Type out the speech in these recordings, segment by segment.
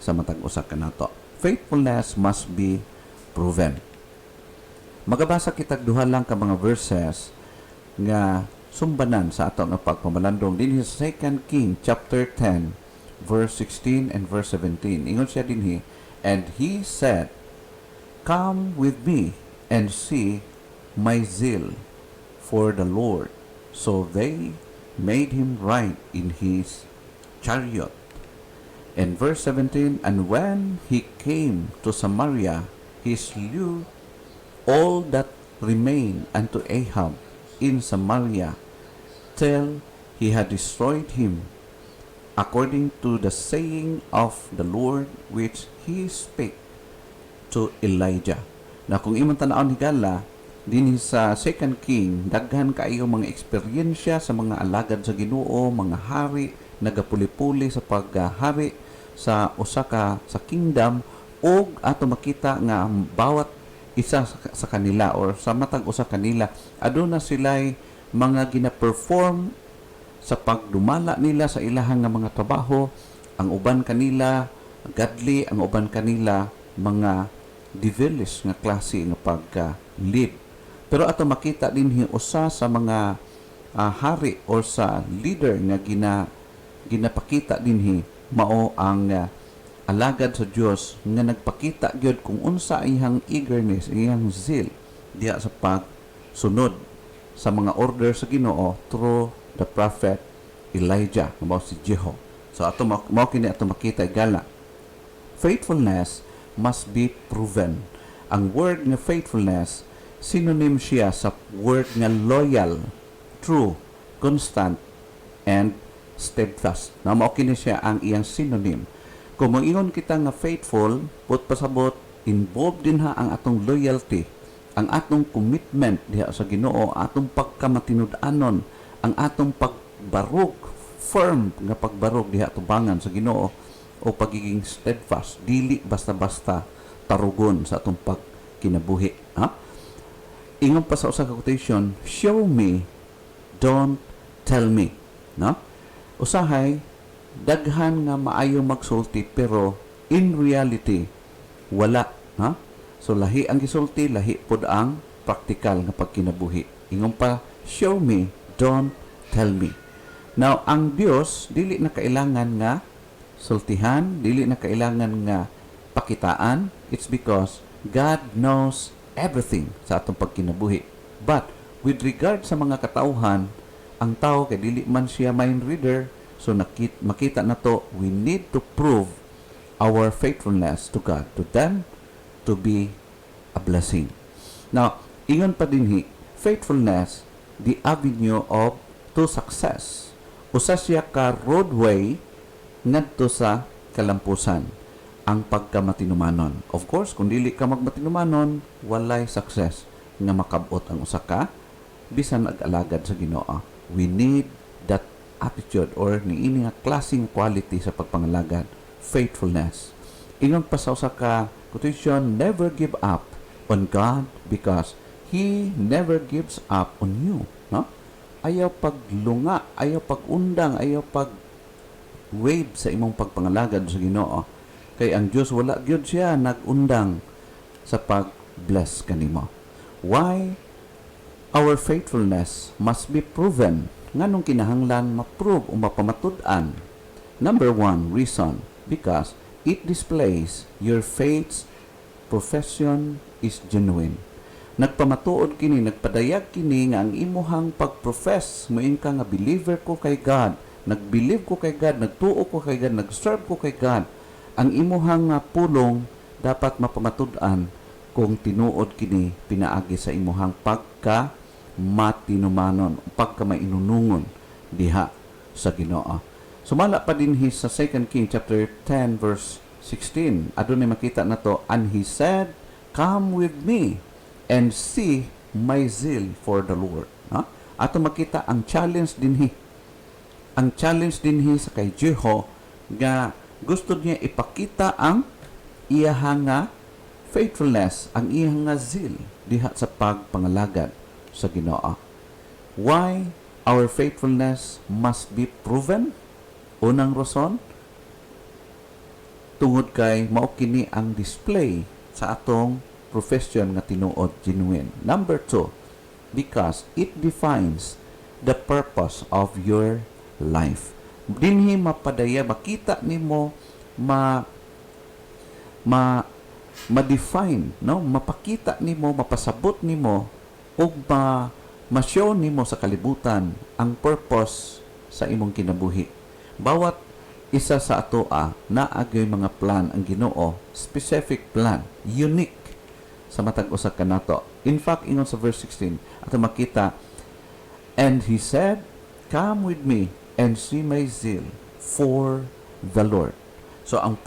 sa matag usa kanato. Faithfulness must be proven. Magabasa kitag duha lang ka mga verses nga sumbanan sa ato nga pagpamalandong dinhi sa 2 King chapter 10 verse 16 and verse 17. Ingon siya dinhi, and he said, "Come with me and see my zeal for the Lord." So they made him ride in his chariot. And verse 17, and when he came to Samaria, he slew all that remained unto Ahab in Samaria, till he had destroyed him, according to the saying of the Lord which he spake to Elijah. Na kung imong tan-awon higala, din sa 2 King, daghan kaayo mga eksperyensya sa mga alagad sa Ginoo, mga hari, nagapuli-puli sa paghari sa usa ka sa kingdom, og ato makita nga bawat isa sa kanila or sa matag usa kanila aduna sila'y mga gina-perform sa pagdumala nila sa ilahang nga mga trabaho. Ang uban kanila godly, ang uban kanila mga devilish nga klase nga pagka-lead. Pero ato makita dinhi usa sa mga hari or sa leader nga ginapakita dinhi mao ang alagad sa Dios nga nagpakita gyud kung unsa iyang eagerness, iyang zeal diha sa pagsunod sa mga order sa Ginoo through the prophet Elijah, mao si Jeho. So ato mao kini ato makita igala. Faithfulness must be proven. Ang word nga faithfulness synonym siya sa word nga loyal, true, constant, and steadfast. Na mao kini siya ang iyang synonym. Kung moingon kita nga faithful, put pasabot, involved din ha ang atong loyalty, ang atong commitment diha sa Ginoo, atong pagkamatinud-anon, ang atong pagbarog, firm nga pagbarog diha tubangan sa Ginoo, o pagiging steadfast, dili basta-basta tarugon sa atong pagkinabuhi. Ha? Ingon pa sa usa ka quotation, show me, don't tell me. No? Usahay, daghan nga maayo magsulti pero in reality wala, ha? So lahi ang gisulti, lahi pod ang practical nga pagkinabuhi. Ingon pa, show me, don't tell me. Now ang Dios dili na kailangan nga sultihan, dili na kailangan nga pakitaan. It's because God knows everything sa atong pagkinabuhi. But with regard sa mga katauhan, ang tao kay dili man siya mind reader. So makita na to, we need to prove our faithfulness to God, to them, to be a blessing. Now, ingon pa dinhi, faithfulness, the avenue of to success. Usa siya ka roadway ngadto sa kalampusan, ang pagkamatinumanon. Of course, kung dili ka magmatinumanon, walay success nga makabot ang usa ka bisan nag-alagad sa Ginoo. We need that attitude or niini nga klaseng quality sa pagpangalagad, faithfulness. Ingon pa sa usa ka quotation, never give up on God because He never gives up on you. No? Ayaw paglunga, ayaw pagundang, ayaw pag-wave sa imong pagpangalagad sa Ginoo. Kay ang Dios wala gyud siya nagundang sa pag-bless kanimo. Why? Our faithfulness must be proven. Nganong kinahanglan ma-prove o mapamatud-an? Number one reason, because it displays your faith's profession is genuine. Nagpamatuod kini, nagpadayag kini nga ang imuhang pag-profess, moin ka nga believer ko kay God, nag-believe ko kay God, nagtuo ko kay God, nag-serve ko kay God. Ang imuhang pulong dapat mapamatud-an kung tinuod kini pinaagi sa imuhang pagka-matinumanon, pagka-mainunungon diha sa Ginoo. Sumala pa din sa 2 King chapter 10 verse 16. Adunay makita na to, and he said, "Come with me and see my zeal for the Lord." Ha? Ato makita ang challenge dinhi. Ang challenge dinhi sa kay Jeho nga gusto niya ipakita ang iyahang faithfulness, ang iyahang zeal diha sa pagpangalagad sa Ginoo. Why our faithfulness must be proven? Unang rason, to tungod kay mao kini ang display sa atong profession nga tinuod genuine. Number 2, because it defines the purpose of your life. Dinhi mapadaya makita nimo ma-define, no? Mapakita nimo, mapasabot nimo ug ma-show nimo sa kalibutan ang purpose sa imong kinabuhi. Bawat isa sa atoa naagay mga plan ang Ginoo, specific plan, unique sa matag usa kanato. In fact, ingon sa verse 16, ato makita, and he said, "Come with me and see my zeal for the Lord." So ang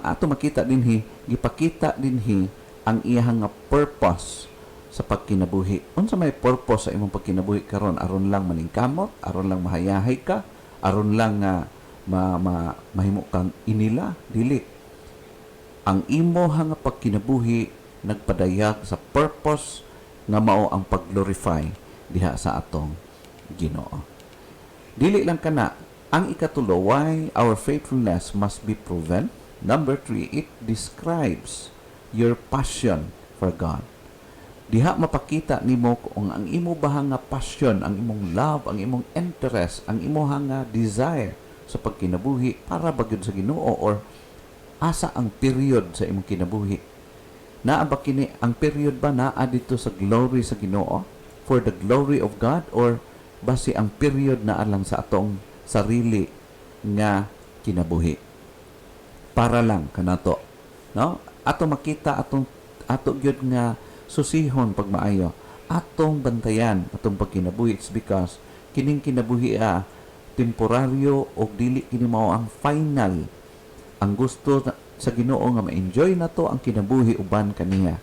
ato makita dinhi, gipakita dinhi ang iyang nga purpose sa pagkinabuhi. Unsa may purpose sa imong pagkinabuhi karon? Aron lang maningkamot, aron lang mahayahay ka, aron lang nga mahimo kang inila, dili. Ang imo nga pagkinabuhi nagpadayag sa purpose nga mao ang pag-glorify diha sa atong Ginoo. Dili lang kana, ang ikatulo, why our faithfulness must be proven. Number 3, it describes your passion for God. Diha mapakita nimo kung ang imo bahang nga passion, ang imong love, ang imong interest, ang imo nga desire sa pagkinabuhi para bagyod sa Ginoo, or asa ang period sa imong kinabuhi. Naa ba kini ang period ba naa dito sa glory sa Ginoo, for the glory of God, or basi ang period naa lang sa atong sarili nga kinabuhi para lang kanato, no? Ato makita ato gyud nga susihon pag maayo, atong bantayan atong pagkinabuhi. It's because kining kinabuhi temporaryo o dili kini mao ang final. Ang gusto sa Ginoo nga ma-enjoy nato ang kinabuhi uban kaniya,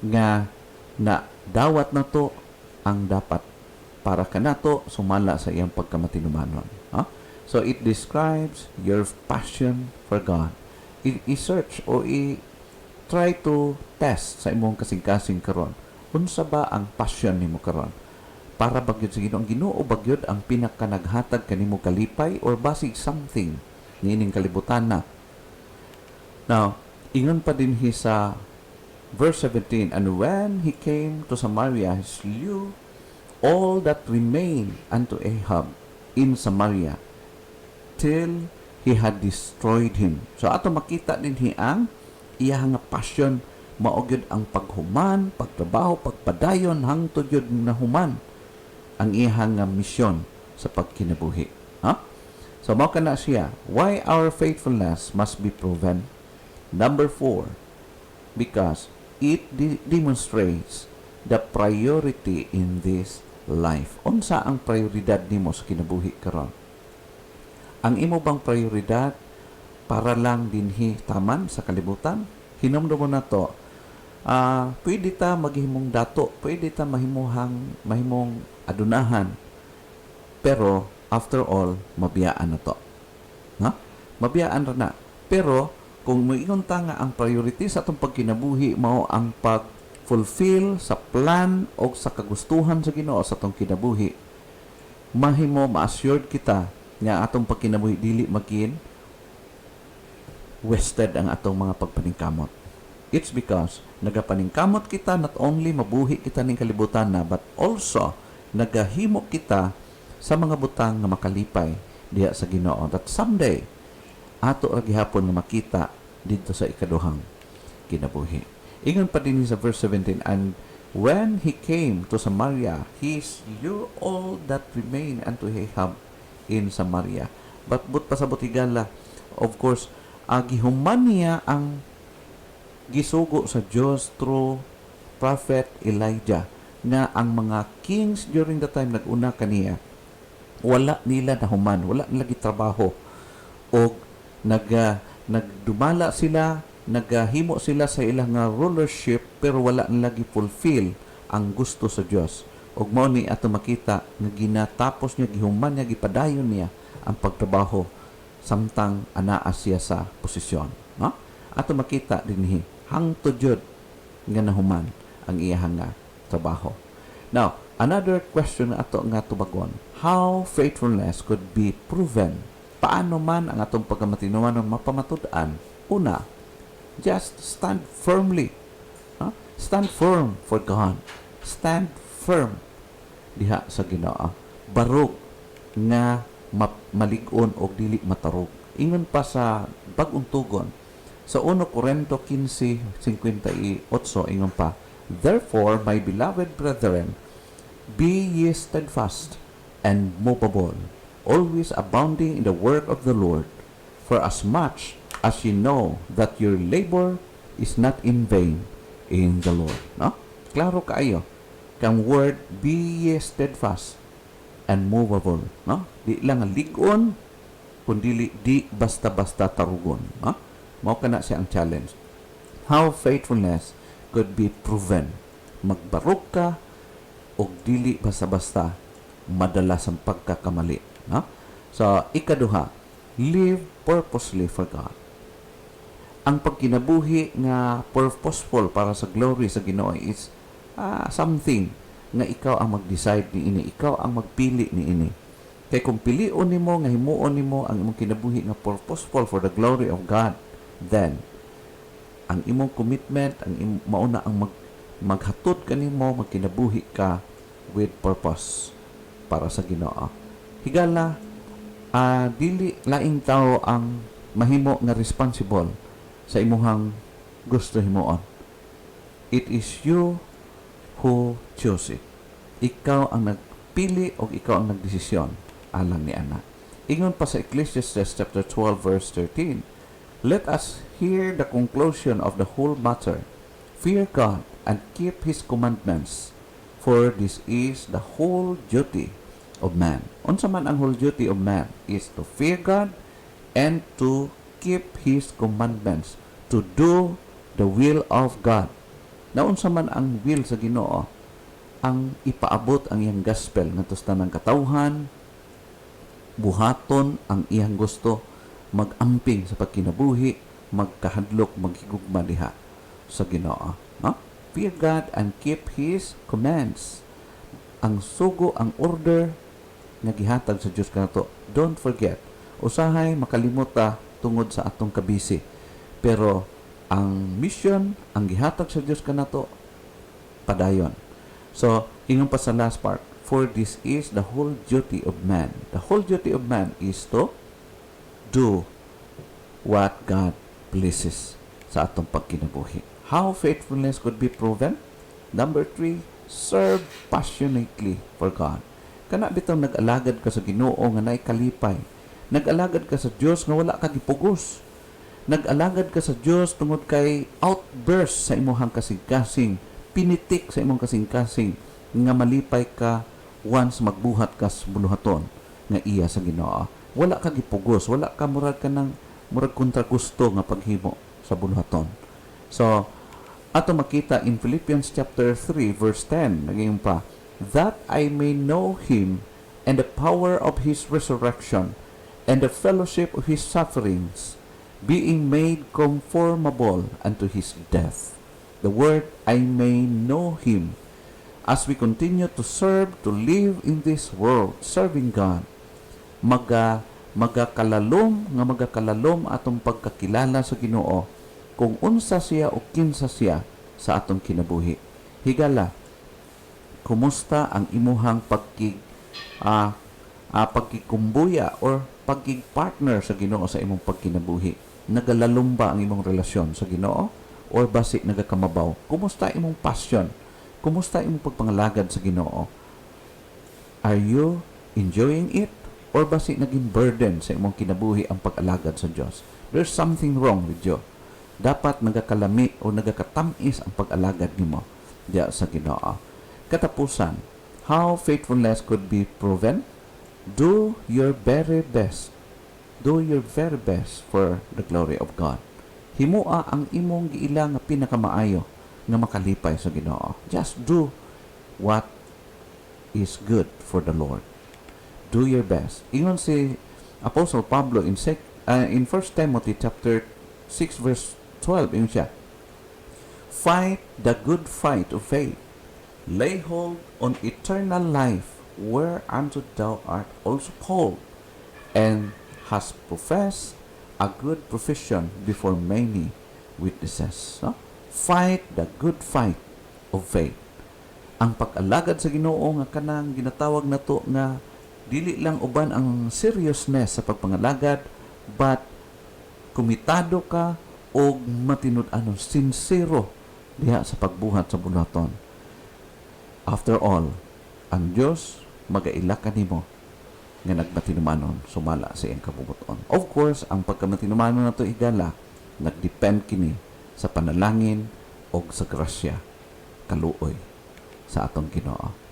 nga na dawat nato ang dapat para kanato sumala sa iyang pagkamatinumanon. So it describes your passion for God. I-search o try to test sa imong kasing-kasing karon. Unsa ba ang passion nimo karon? Para bagyod sa Ginoo, ang Ginoo bagyod ang pinakanaghatag kanimo kalipay, or basic something nining kalibutan na. Now, ingon pa din sa verse 17, and when he came to Samaria, he slew all that remained unto Ahab in Samaria till he had destroyed him. So ato makita din ang iyang passion, maogyod ang paghuman, pagtrabaho, pagpadayon hangtod yun na human ang iyang misyon sa pagkinabuhi. So mao kana siya, why our faithfulness must be proven. Number 4, because it demonstrates the priority in this life. Unsa ang prioridad nimo sa kinabuhi karon? Ang imo bang prioridad para lang dinhi taman sa kalibutan? Hinumdum mo na to. Pwede ta maghimong dato, pwede ta mahimong adunahan, pero after all mabiyaan na to. Mabiyaan ra na. Pero kung moingon ta nga ang priority sa atong pagkinabuhi mao ang pag-fulfill sa plan o sa kagustuhan sa Ginoo sa atong kinabuhi, mahimo ma-assured kita nga atong pagkinabuhi dili magin wasted ang atong mga pagpaningkamot. It's because nagapaningkamot kita, not only mabuhi kita ning kalibutan na, but also nagahimo kita sa mga butang nga makalipay diha sa Ginoo, that someday ato ra gihapon nga makita dito sa ikaduhang kinabuhi. Ingon pa din sa verse 17, and when he came to Samaria, he slew all that remained unto Ahab in Samaria. But pasabot higala, of course, gihuman niya ang gisugo sa Diyos through Prophet Elijah, na ang mga kings during the time nag-una kaniya, wala nila nahuman, wala nila gitrabaho, o nagdumala sila, naghimo sila sa ilang rulership, pero wala nila gi-fulfill ang gusto sa Diyos. Ug mao ni ato makita nga ginatapos niya, gihuman niya, gipadayon niya ang pagtrabaho samtang anaa siya sa posisyon. Ato makita dinhi hangtod jud nga nahuman ang iyang trabaho. Now, another question ato nga tubagon, how faithfulness could be proven? Paano man ang atong pagkamatinuan mapamatud-an Una, just stand firmly. Stand firm for God. Stand firm diha sa Ginoo. Barog nga malig-on og dili matarog. Ingon pa sa bagong tugon sa 1 Corinto 15:58 ingon pa, "Therefore, my beloved brethren, be ye steadfast and movable, always abounding in the work of the Lord, for as much as ye know that your labor is not in vain in the Lord." No? Klaro kaayo kang word, be ye steadfast and movable. No? Di lang lig-on, kundi di basta-basta tarugon. No? Mao kana siya ang challenge. How faithfulness could be proven. Magbarog ka o dili basta-basta madalas ang pagkakamali. No? So, ikaduha, live purposely for God. Ang pagkinabuhi nga purposeful para sa glory sa Ginoo is something nga ikaw ang mag-decide ni ini, ikaw ang magpili ni ini. Kay kung pilion nimo nga himuon nimo ang imong kinabuhi nga purposeful for the glory of God, then ang imong commitment, mauna ang maghatod kanimo, magkinabuhi ka with purpose para sa Ginoo. Higala, dili laing tao ang mahimo nga responsible sa imuhang gusto himuon. It is you who choose it. Ikaw ang nagpili o ikaw ang nagdesisyon alang ni ana. Ingon pa sa Ecclesiastes chapter 12 verse 13, "Let us hear the conclusion of the whole matter. Fear God and keep His commandments, for this is the whole duty of man." Unsa man ang whole duty of man is to fear God and to keep His commandments, to do the will of God. Naunsa man ang will sa Ginoo, ang ipaabot ang iyang gospel ngadto sa tanang katawhan, buhaton ang iyang gusto, magamping sa pagkinabuhi, magkahadlok, maghigugma diha sa Ginoo. No? Fear God and keep His commands. Ang sugo, ang order nga gihatag sa Dios kanato. Don't forget. Usahay makalimot ta tungod sa atong kabisi. Pero ang mission, ang gihatag sa Dios kanato, padayon. So, ingon pa sa last part, "For this is the whole duty of man." The whole duty of man is to do what God pleases sa atong pagkinabuhi. How faithfulness could be proven? Number 3, serve passionately for God. Kana bitaw nag-alagad ka sa Ginoo nga naay kalipay. Nag-alagad ka sa Dios nga wala ka gipugos. Nag-alagad ka sa Dios tungod kay outburst sa imong kasing-kasing, pinitik sa imong kasing-kasing nga malipay ka once magbuhat ka sa buluhaton nga iya sa Ginoo. Wala ka gipugos, wala ka murag kontra gusto nga paghimo sa buluhaton. So, ato makita in Philippians chapter 3 verse 10, naging pa, "That I may know Him and the power of His resurrection and the fellowship of His sufferings, being made conformable unto His death." The word, "I may know Him." As we continue to serve, to live in this world, serving God, magakalalom atong pagkakilala sa Ginoo kung unsa siya o kinsa siya sa atong kinabuhi. Higala, kumusta ang imuhang pagkikumbuya or pagkigpartner sa Ginoo sa imong pagkinabuhi? Nagalalom ba ang imong relasyon sa Ginoo or basi nagakamabaw? Kumusta imong passion? Kumusta imong pagpangalagad sa Ginoo? Are you enjoying it? Or basi naging burden sa imong kinabuhi ang pag-alagad sa Dios? There's something wrong with you. Dapat nagakalami o nagakatamis ang pag-alagad nimo diya sa Ginoo. Katapusan, how faithfulness could be proven? Do your very best. Do your very best for the glory of God. Himua ang imong giila nga pinakamaayo nga makalipay sa Ginoo. Just do what is good for the Lord. Do your best. Ingon si Apostle Pablo in 1 Timothy chapter 6 verse 12, ingon siya, "Fight the good fight of faith. Lay hold on eternal life, whereunto thou art also called, and hast professed a good profession before many witnesses. No? Fight the good fight of faith. Ang pag-alagad sa Ginoo nga kanang ginatawag nato nga dili lang uban ang seriousness sa pagpangalagad, but kumitado ka o matinud-anon, sincero diha sa pagbuhat sa bulaton. After all, ang Diyos magaila kanimo nga nagmatinumanon sumala sa iyang kabubuton. Of course, ang pagkamatinumanon nato higala nagdepend kini sa panalangin o sa grasya kaluoy sa atong Ginoo.